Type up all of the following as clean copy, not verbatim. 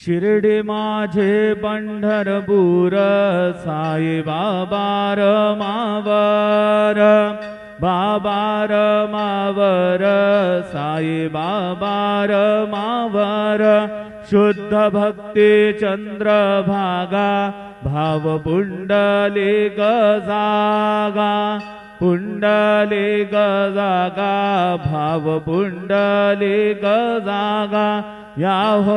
शिर्डी माझे पंढरपूर साई बाबा मावर बाबा मावर साई बाबा मावर शुद्ध भक्ती चंद्रभागा भाव पुंडलिक जागा पुंडलिक जागा भाव पुंडलिक जागा याहो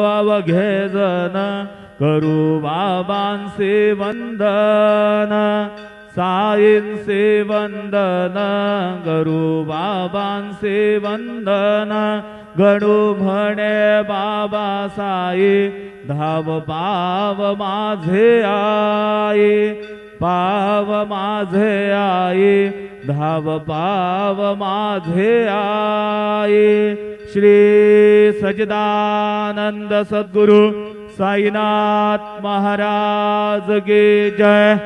अवघे जन करू बाबांचे वंदन साईंचे वंदन करू बाबांचे वंदन गणू म्हणे बाबा साई धाव पाव माझे आई पाव माझे आई धाव पाव माझे आई श्री सच्चिदानंद सद्गुरु साईनाथ महाराज की जय।